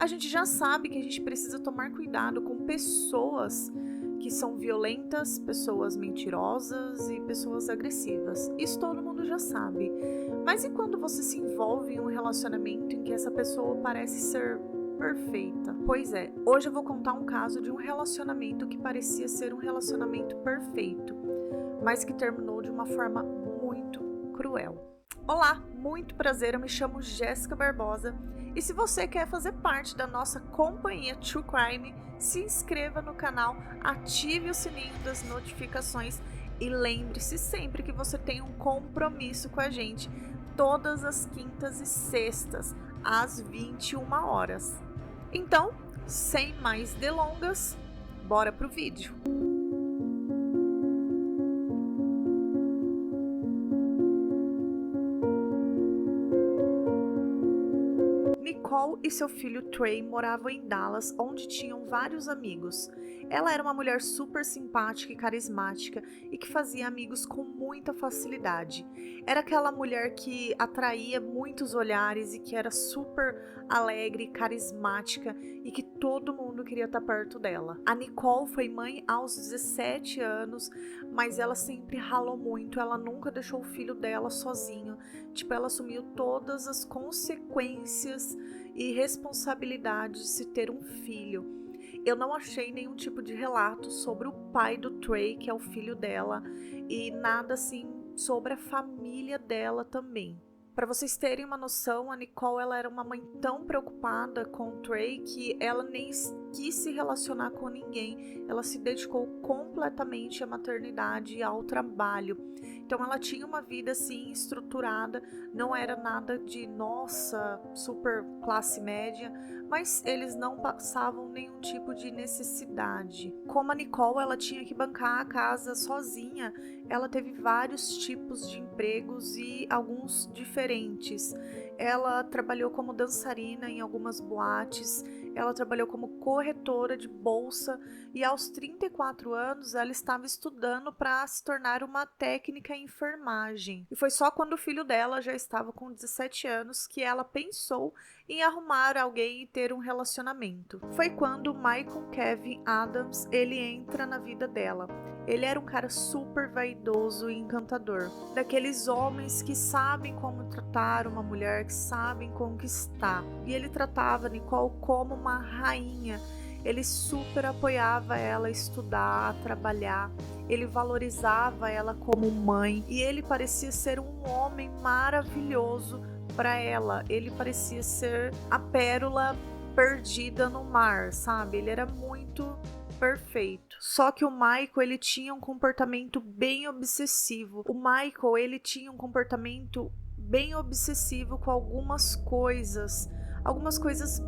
A gente já sabe que a gente precisa tomar cuidado com pessoas que são violentas, pessoas mentirosas e pessoas agressivas. Isso todo mundo já sabe. Mas e quando você se envolve em um relacionamento em que essa pessoa parece ser perfeita? Pois é, hoje eu vou contar um caso de um relacionamento que parecia ser um relacionamento perfeito, mas que terminou de uma forma muito cruel. Olá, muito prazer, eu me chamo Jéssica Barbosa e se você quer fazer parte da nossa companhia True Crime, se inscreva no canal, ative o sininho das notificações e lembre-se sempre que você tem um compromisso com a gente, todas as quintas e sextas, às 21 horas. Então, sem mais delongas, bora pro vídeo! Nicole e seu filho Trey moravam em Dallas, onde tinham vários amigos. Ela era uma mulher super simpática e carismática e que fazia amigos com muita facilidade. Era aquela mulher que atraía muitos olhares e que era super alegre, carismática e que todo mundo queria estar perto dela. A Nicole foi mãe aos 17 anos, mas ela sempre ralou muito, ela nunca deixou o filho dela sozinho. Ela assumiu todas as consequências e responsabilidade de se ter um filho. Eu não achei nenhum tipo de relato sobre o pai do Trey, que é o filho dela, e nada assim sobre a família dela também. Para vocês terem uma noção, a Nicole ela era uma mãe tão preocupada com o Trey que ela nem quis se relacionar com ninguém. Ela se dedicou completamente à maternidade e ao trabalho. Então ela tinha uma vida assim estruturada, não era nada de nossa, super classe média, mas eles não passavam nenhum tipo de necessidade. Como a Nicole ela tinha que bancar a casa sozinha, ela teve vários tipos de empregos e alguns diferentes. Ela trabalhou como dançarina em algumas boates, ela trabalhou como corretora de bolsa e aos 34 anos ela estava estudando para se tornar uma técnica em enfermagem. E foi só quando o filho dela já estava com 17 anos que ela pensou em arrumar alguém e ter um relacionamento. Foi quando Michael Kevin Adams ele entra na vida dela. Ele era um cara super vaidoso e encantador, daqueles homens que sabem como tratar uma mulher, que sabem conquistar. E ele tratava Nicole como uma rainha. Ele super apoiava ela a estudar, a trabalhar. Ele valorizava ela como mãe e ele parecia ser um homem maravilhoso para ela. Ele parecia ser a pérola perdida no mar, sabe? Ele era muito perfeito. Só que o Michael, ele tinha um comportamento bem obsessivo. O Michael, ele tinha um comportamento bem obsessivo com algumas coisas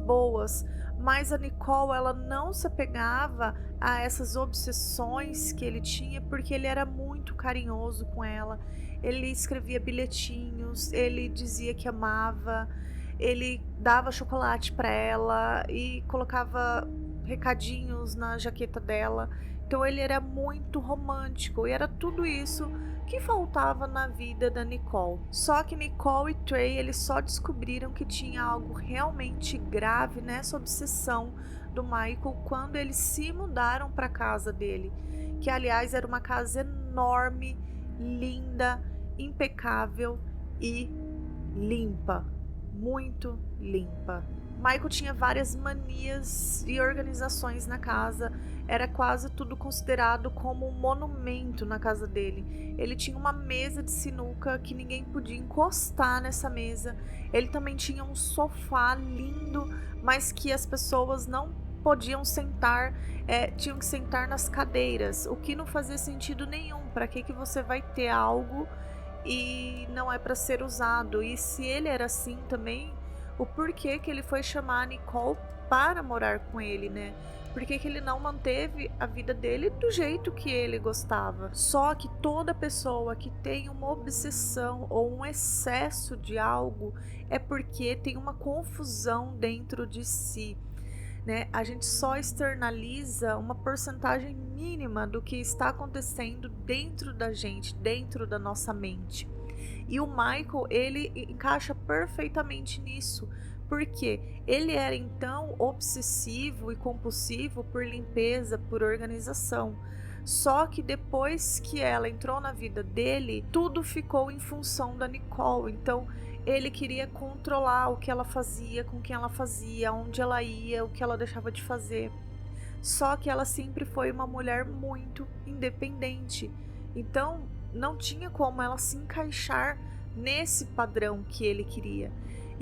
boas, mas a Nicole, ela não se apegava a essas obsessões que ele tinha, porque ele era muito carinhoso com ela. Ele escrevia bilhetinhos, ele dizia que amava, ele dava chocolate para ela e colocava recadinhos na jaqueta dela. Então ele era muito romântico e era tudo isso que faltava na vida da Nicole. Só que Nicole e Trey eles só descobriram que tinha algo realmente grave nessa obsessão do Michael quando eles se mudaram para a casa dele, que aliás era uma casa enorme, linda, impecável e limpa, muito limpa. Michael tinha várias manias e organizações na casa, era quase tudo considerado como um monumento na casa dele. Ele tinha uma mesa de sinuca que ninguém podia encostar nessa mesa. Ele também tinha um sofá lindo, mas que as pessoas não podiam sentar, tinham que sentar nas cadeiras, o que não fazia sentido nenhum. Para que você vai ter algo e não é para ser usado? E se ele era assim também, o porquê que ele foi chamar a Nicole para morar com ele, né? Por que ele não manteve a vida dele do jeito que ele gostava? Só que toda pessoa que tem uma obsessão ou um excesso de algo é porque tem uma confusão dentro de si, né? A gente só externaliza uma porcentagem mínima do que está acontecendo dentro da gente, dentro da nossa mente. E o Michael, ele encaixa perfeitamente nisso, Porque ele era então obsessivo e compulsivo por limpeza, por organização. Só que depois que ela entrou na vida dele, tudo ficou em função da Nicole. Então ele queria controlar o que ela fazia, com quem ela fazia, onde ela ia, o que ela deixava de fazer. Só que ela sempre foi uma mulher muito independente. Então não tinha como ela se encaixar nesse padrão que ele queria.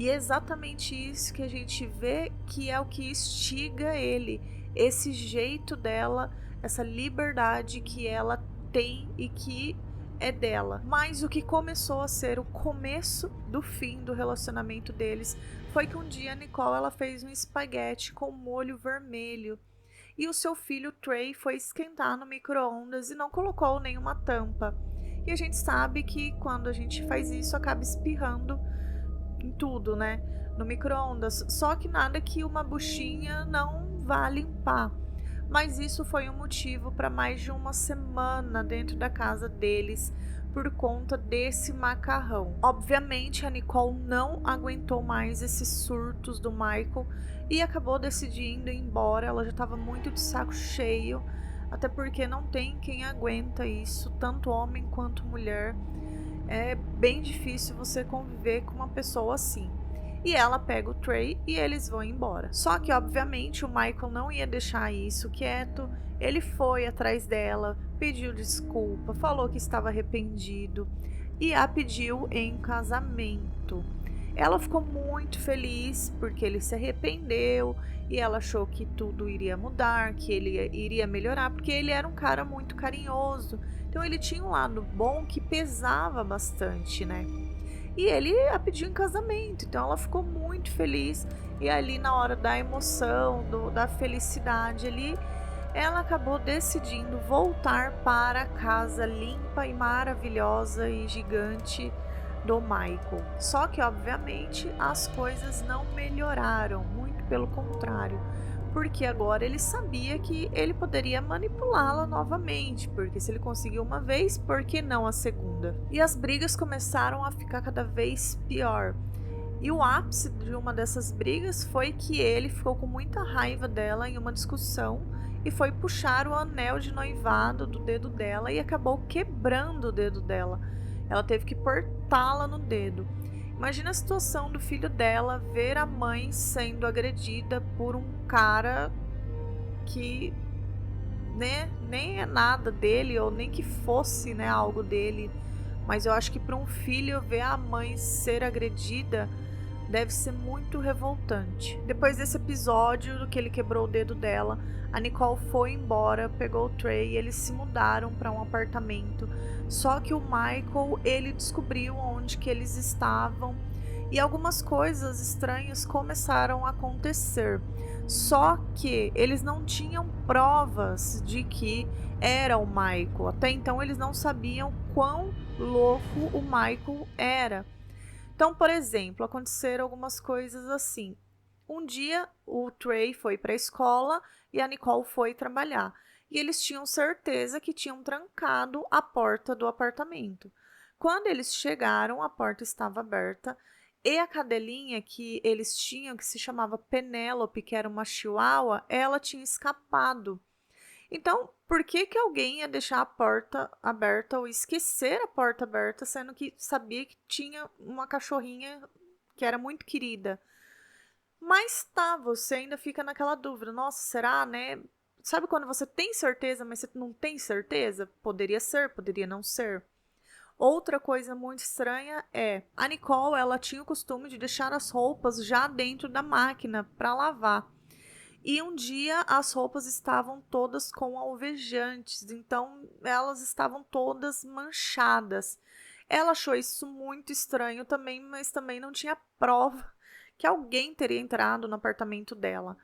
E é exatamente isso que a gente vê que é o que instiga ele, esse jeito dela, essa liberdade que ela tem e que é dela. Mas o que começou a ser o começo do fim do relacionamento deles foi que um dia a Nicole ela fez um espaguete com molho vermelho e o seu filho Trey foi esquentar no micro-ondas e não colocou nenhuma tampa. E a gente sabe que quando a gente faz isso acaba espirrando em tudo, né? No micro-ondas. Só que nada que uma buchinha não vá limpar. Mas isso foi um motivo para mais de uma semana dentro da casa deles por conta desse macarrão. Obviamente a Nicole não aguentou mais esses surtos do Michael e acabou decidindo ir embora. Ela já estava muito de saco cheio, até porque não tem quem aguenta isso, tanto homem quanto mulher. É bem difícil você conviver com uma pessoa assim. E ela pega o Trey e eles vão embora. Só que, obviamente, o Michael não ia deixar isso quieto. Ele foi atrás dela, pediu desculpa, falou que estava arrependido e a pediu em casamento. Ela ficou muito feliz porque ele se arrependeu e ela achou que tudo iria mudar, que ele iria melhorar, porque ele era um cara muito carinhoso. Então ele tinha um lado bom que pesava bastante, né? E ele a pediu em casamento, então ela ficou muito feliz. E ali na hora da emoção, da felicidade ali, ela acabou decidindo voltar para a casa limpa e maravilhosa e gigante do Michael. Só que obviamente as coisas não melhoraram, muito pelo contrário. Porque agora ele sabia que ele poderia manipulá-la novamente, porque se ele conseguiu uma vez, por que não a segunda? E as brigas começaram a ficar cada vez pior. E o ápice de uma dessas brigas foi que ele ficou com muita raiva dela em uma discussão e foi puxar o anel de noivado do dedo dela e acabou quebrando o dedo dela. Ela teve que cortá-la no dedo. Imagina a situação do filho dela ver a mãe sendo agredida por um cara que, né, nem é nada dele ou nem que fosse, né, algo dele. Mas eu acho que para um filho ver a mãe ser agredida deve ser muito revoltante. Depois desse episódio do que ele quebrou o dedo dela, a Nicole foi embora, pegou o Trey e eles se mudaram para um apartamento. Só que o Michael, ele descobriu onde que eles estavam e algumas coisas estranhas começaram a acontecer. Só que eles não tinham provas de que era o Michael. Até então eles não sabiam quão louco o Michael era. Então, por exemplo, aconteceram algumas coisas assim. Um dia o Trey foi para a escola e a Nicole foi trabalhar. E eles tinham certeza que tinham trancado a porta do apartamento. Quando eles chegaram, a porta estava aberta e a cadelinha que eles tinham, que se chamava Penélope, que era uma chihuahua, ela tinha escapado. Então, por que que alguém ia deixar a porta aberta ou esquecer a porta aberta, sendo que sabia que tinha uma cachorrinha que era muito querida? Mas tá, você ainda fica naquela dúvida, nossa, será, né? Sabe quando você tem certeza, mas você não tem certeza? Poderia ser, poderia não ser. Outra coisa muito estranha é, a Nicole, ela tinha o costume de deixar as roupas já dentro da máquina para lavar. E um dia as roupas estavam todas com alvejantes, então elas estavam todas manchadas. Ela achou isso muito estranho também, mas também não tinha prova que alguém teria entrado no apartamento dela.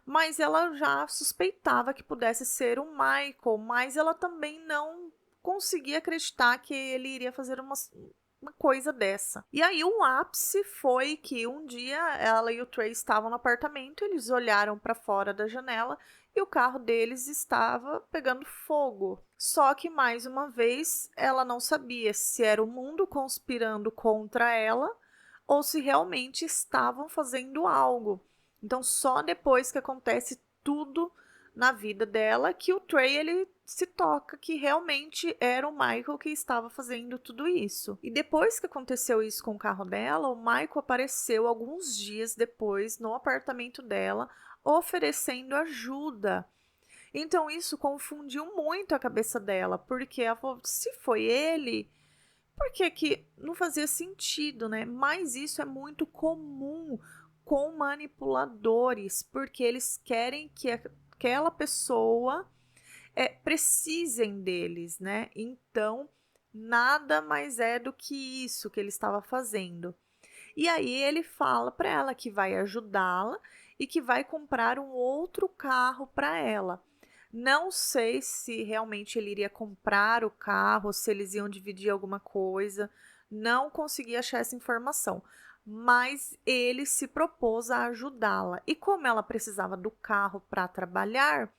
Mas ela já suspeitava que pudesse ser o Michael, mas ela também não conseguia acreditar que ele iria fazer uma coisa dessa. E aí o ápice foi que um dia ela e o Trey estavam no apartamento, eles olharam para fora da janela e o carro deles estava pegando fogo. Só que mais uma vez ela não sabia se era o mundo conspirando contra ela ou se realmente estavam fazendo algo. Então, só depois que acontece tudo na vida dela que o Trey ele se toca que realmente era o Michael que estava fazendo tudo isso. E depois que aconteceu isso com o carro dela, o Michael apareceu alguns dias depois no apartamento dela oferecendo ajuda. Então isso confundiu muito a cabeça dela, porque ela falou, se foi ele, por que que não fazia sentido, né? Mas isso é muito comum com manipuladores, porque eles querem que aquela pessoa precisem deles, né? Então, nada mais é do que isso que ele estava fazendo. E aí ele fala para ela que vai ajudá-la e que vai comprar um outro carro para ela. Não sei se realmente ele iria comprar o carro, se eles iam dividir alguma coisa. Não consegui achar essa informação. Mas ele se propôs a ajudá-la. E como ela precisava do carro para trabalhar,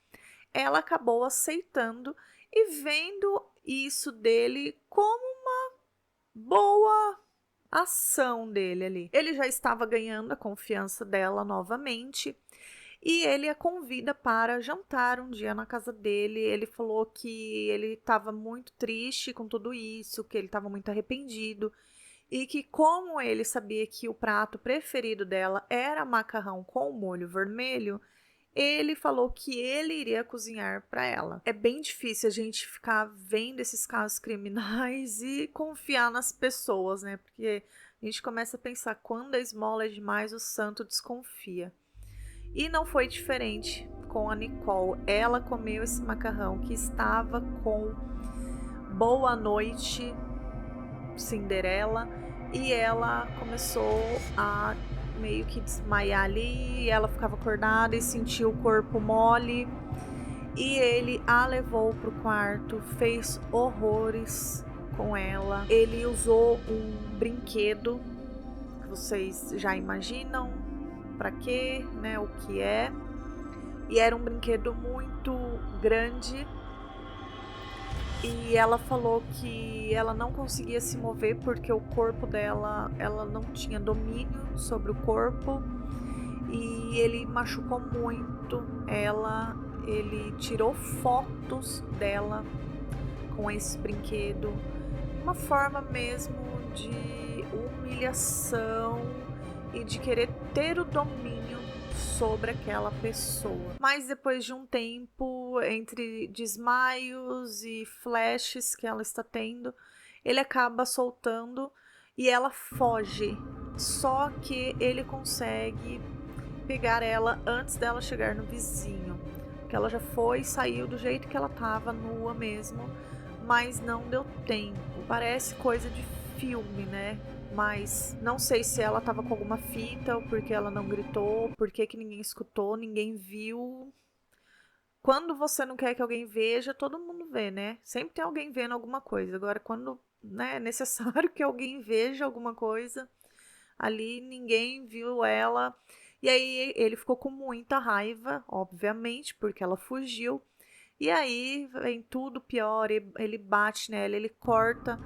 ela acabou aceitando e vendo isso dele como uma boa ação dele ali. Ele já estava ganhando a confiança dela novamente e ele a convida para jantar um dia na casa dele. Ele falou que ele estava muito triste com tudo isso, que ele estava muito arrependido e que, como ele sabia que o prato preferido dela era macarrão com molho vermelho, ele falou que ele iria cozinhar para ela. É bem difícil a gente ficar vendo esses casos criminais e confiar nas pessoas, né? Porque a gente começa a pensar, quando a esmola é demais, o santo desconfia. E não foi diferente com a Nicole. Ela comeu esse macarrão que estava com Boa Noite, Cinderela, e ela começou a meio que desmaiar ali, e ela ficava acordada e sentia o corpo mole, e ele a levou pro quarto, fez horrores com ela. Ele usou um brinquedo que vocês já imaginam para quê, né, o que é, e era um brinquedo muito grande. E ela falou que ela não conseguia se mover porque o corpo dela, ela não tinha domínio sobre o corpo. E ele machucou muito ela. Ele tirou fotos dela com esse brinquedo. Uma forma mesmo de humilhação e de querer ter o domínio sobre aquela pessoa. Mas depois de um tempo, entre desmaios e flashes que ela está tendo, ele acaba soltando e ela foge. Só que ele consegue pegar ela antes dela chegar no vizinho, porque ela já foi, saiu do jeito que ela estava, nua mesmo, mas não deu tempo. Parece coisa de filme, né? Mas não sei se ela estava com alguma fita, ou porque ela não gritou, porque que ninguém escutou, ninguém viu. Quando você não quer que alguém veja, todo mundo vê, né? Sempre tem alguém vendo alguma coisa. Agora, quando, né, é necessário que alguém veja alguma coisa, ali ninguém viu ela. E aí ele ficou com muita raiva, obviamente, porque ela fugiu. E aí vem tudo pior, ele bate nela, ele corta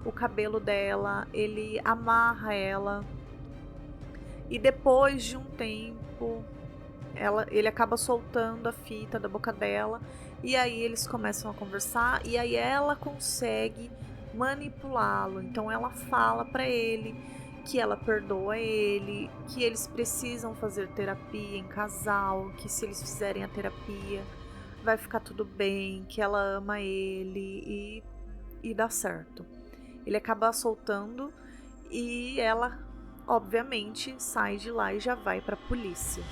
o cabelo dela, ele amarra ela. E depois de um tempo, ele acaba soltando a fita da boca dela. E aí eles começam a conversar e aí ela consegue manipulá-lo. Então ela fala para ele que ela perdoa ele, que eles precisam fazer terapia em casal, que se eles fizerem a terapia vai ficar tudo bem, que ela ama ele e dá certo. Ele acaba soltando e ela, obviamente, sai de lá e já vai para a polícia.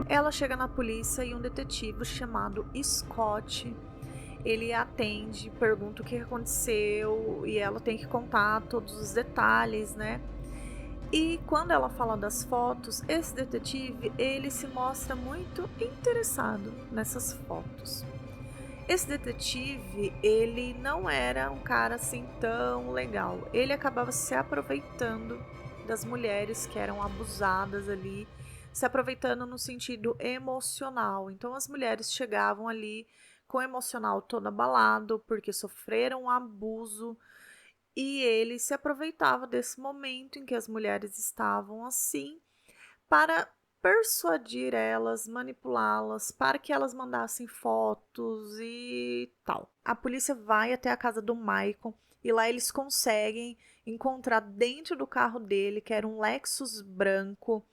Ela chega na polícia e um detetive chamado Scott, ele atende, pergunta o que aconteceu e ela tem que contar todos os detalhes, né? E quando ela fala das fotos, esse detetive, ele se mostra muito interessado nessas fotos. Esse detetive, ele não era um cara assim tão legal. Ele acabava se aproveitando das mulheres que eram abusadas ali, se aproveitando no sentido emocional. Então as mulheres chegavam ali com o emocional todo abalado, porque sofreram um abuso, e ele se aproveitava desse momento em que as mulheres estavam assim, para persuadir elas, manipulá-las, para que elas mandassem fotos e tal. A polícia vai até a casa do Michael e lá eles conseguem encontrar dentro do carro dele, que era um Lexus branco,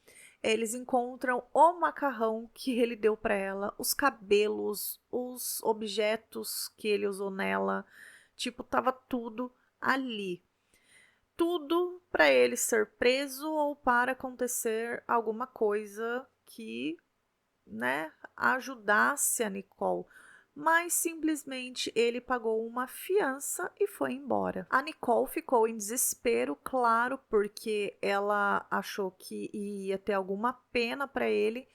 eles encontram o macarrão que ele deu para ela, os cabelos, os objetos que ele usou nela, tipo, tava tudo ali. Tudo para ele ser preso ou para acontecer alguma coisa que, né, ajudasse a Nicole. Mas simplesmente ele pagou uma fiança e foi embora. A Nicole ficou em desespero, claro, porque ela achou que ia ter alguma pena para ele.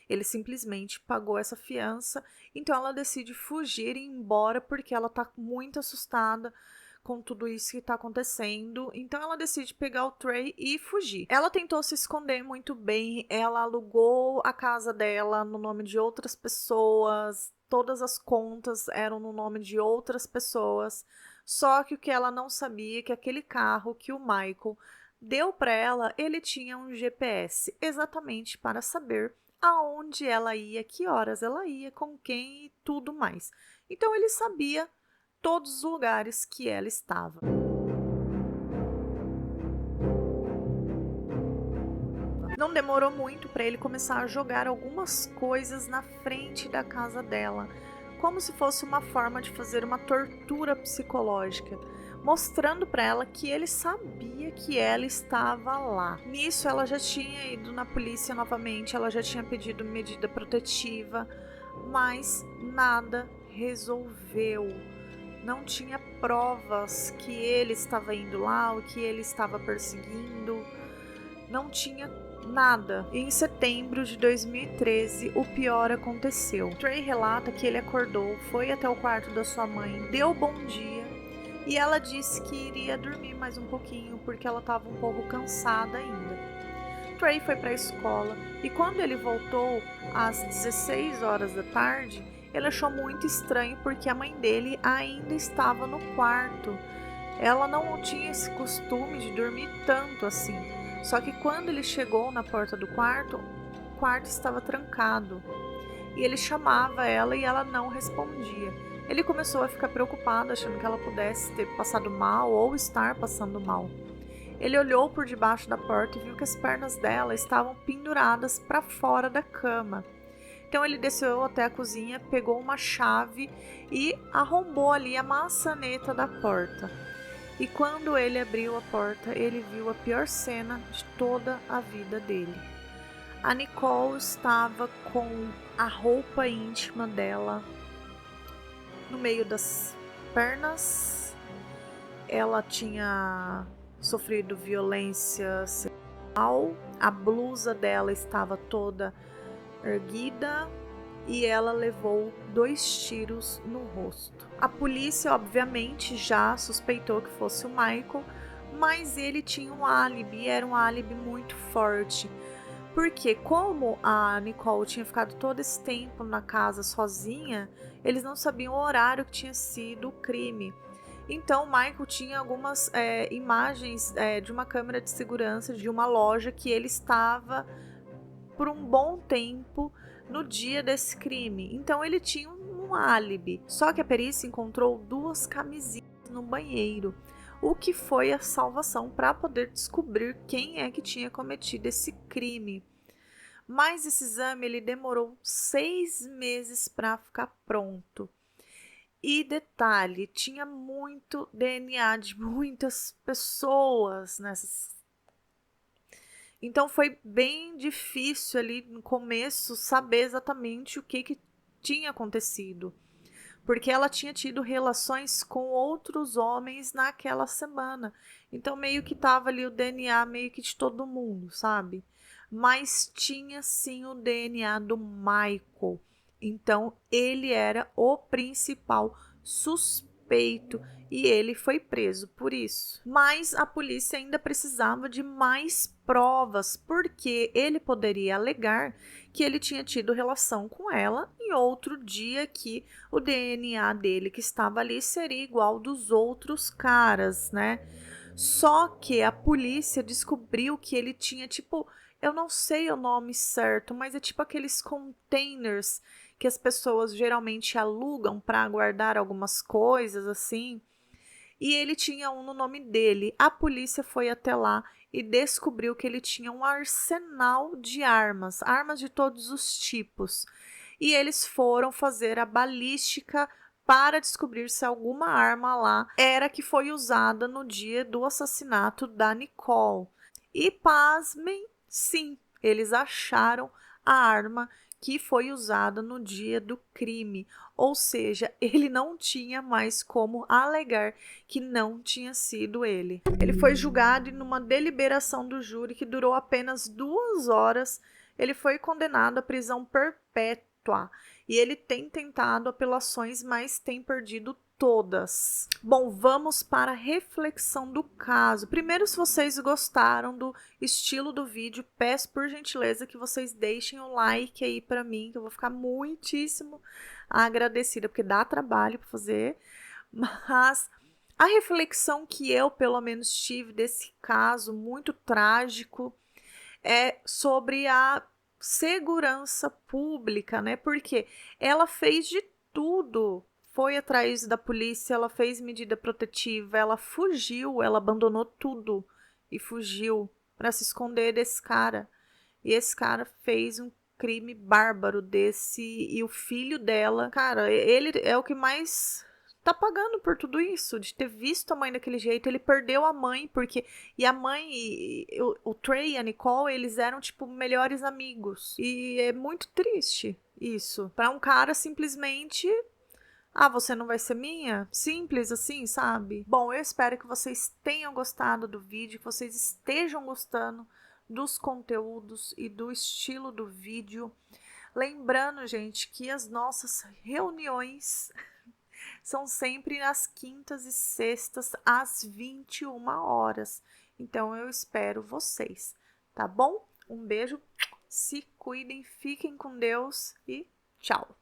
Ele simplesmente pagou essa fiança, então ela decide fugir e ir embora porque ela tá muito assustada com tudo isso que está acontecendo. Então ela decide pegar o Trey e fugir. Ela tentou se esconder muito bem, ela alugou a casa dela no nome de outras pessoas, todas as contas eram no nome de outras pessoas. Só que o que ela não sabia é que aquele carro que o Michael deu para ela, ele tinha um GPS exatamente para saber aonde ela ia, que horas ela ia, com quem e tudo mais. Então ele sabia todos os lugares que ela estava. Não demorou muito para ele começar a jogar algumas coisas na frente da casa dela, como se fosse uma forma de fazer uma tortura psicológica, mostrando para ela que ele sabia que ela estava lá. Nisso, ela já tinha ido na polícia novamente, ela já tinha pedido medida protetiva, mas nada resolveu. Não tinha provas que ele estava indo lá, o que ele estava perseguindo, não tinha nada. E em setembro de 2013, o pior aconteceu. Trey relata que ele acordou, foi até o quarto da sua mãe, deu bom dia e ela disse que iria dormir mais um pouquinho porque ela estava um pouco cansada ainda. Trey foi para a escola e quando ele voltou às 16 horas da tarde, ele achou muito estranho porque a mãe dele ainda estava no quarto. Ela não tinha esse costume de dormir tanto assim. Só que quando ele chegou na porta do quarto, o quarto estava trancado. E ele chamava ela e ela não respondia. Ele começou a ficar preocupado, achando que ela pudesse ter passado mal ou estar passando mal. Ele olhou por debaixo da porta e viu que as pernas dela estavam penduradas para fora da cama. Então ele desceu até a cozinha, pegou uma chave e arrombou ali a maçaneta da porta. E quando ele abriu a porta, ele viu a pior cena de toda a vida dele. A Nicole estava com a roupa íntima dela no meio das pernas. Ela tinha sofrido violência sexual, a blusa dela estava toda erguida e ela levou 2 tiros no rosto. A polícia, obviamente, já suspeitou que fosse o Michael, mas ele tinha um álibi, era um álibi muito forte. Porque como a Nicole tinha ficado todo esse tempo na casa sozinha, eles não sabiam o horário que tinha sido o crime. Então, o Michael tinha algumas imagens de uma câmera de segurança de uma loja que ele estava por um bom tempo no dia desse crime. Então ele tinha um álibi. Só que a perícia encontrou 2 camisinhas no banheiro, o que foi a salvação para poder descobrir quem é que tinha cometido esse crime. Mas esse exame ele demorou 6 meses para ficar pronto. E detalhe, tinha muito DNA de muitas pessoas nessas. Então foi bem difícil ali no começo saber exatamente o que tinha acontecido. Porque ela tinha tido relações com outros homens naquela semana. Então meio que tava ali o DNA meio que de todo mundo, sabe? Mas tinha sim o DNA do Michael. Então ele era o principal suspeito. suspeito e ele foi preso por isso. Mas a polícia ainda precisava de mais provas, porque ele poderia alegar que ele tinha tido relação com ela em outro dia, que o DNA dele que estava ali seria igual dos outros caras, né? Só que a polícia descobriu que ele tinha, tipo, eu não sei o nome certo, mas é tipo aqueles containers que as pessoas geralmente alugam para guardar algumas coisas assim. E ele tinha um no nome dele. A polícia foi até lá e descobriu que ele tinha um arsenal de armas, armas de todos os tipos. E eles foram fazer a balística para descobrir se alguma arma lá era que foi usada no dia do assassinato da Nicole. E pasmem, sim, eles acharam a arma que foi usada no dia do crime. Ou seja, ele não tinha mais como alegar que não tinha sido ele. Ele foi julgado e numa deliberação do júri que durou apenas 2 horas, ele foi condenado à prisão perpétua. E ele tem tentado apelações, mas tem perdido todas. Bom, vamos para a reflexão do caso. Primeiro, se vocês gostaram do estilo do vídeo, peço por gentileza que vocês deixem o like aí para mim, que eu vou ficar muitíssimo agradecida, porque dá trabalho para fazer. Mas a reflexão que eu, pelo menos, tive desse caso muito trágico é sobre a segurança pública, né? Porque ela fez de tudo. Foi atrás da polícia, ela fez medida protetiva, ela fugiu, ela abandonou tudo e fugiu para se esconder desse cara. E esse cara fez um crime bárbaro desse, e o filho dela, cara, ele é o que mais tá pagando por tudo isso, de ter visto a mãe daquele jeito. Ele perdeu a mãe, porque e a mãe e o Trey e a Nicole, eles eram tipo melhores amigos. E é muito triste isso, para um cara simplesmente, ah, você não vai ser minha? Simples assim, sabe? Bom, eu espero que vocês tenham gostado do vídeo, que vocês estejam gostando dos conteúdos e do estilo do vídeo. Lembrando, gente, que as nossas reuniões são sempre nas quintas e sextas, às 21 horas. Então, eu espero vocês, tá bom? Um beijo, se cuidem, fiquem com Deus e tchau!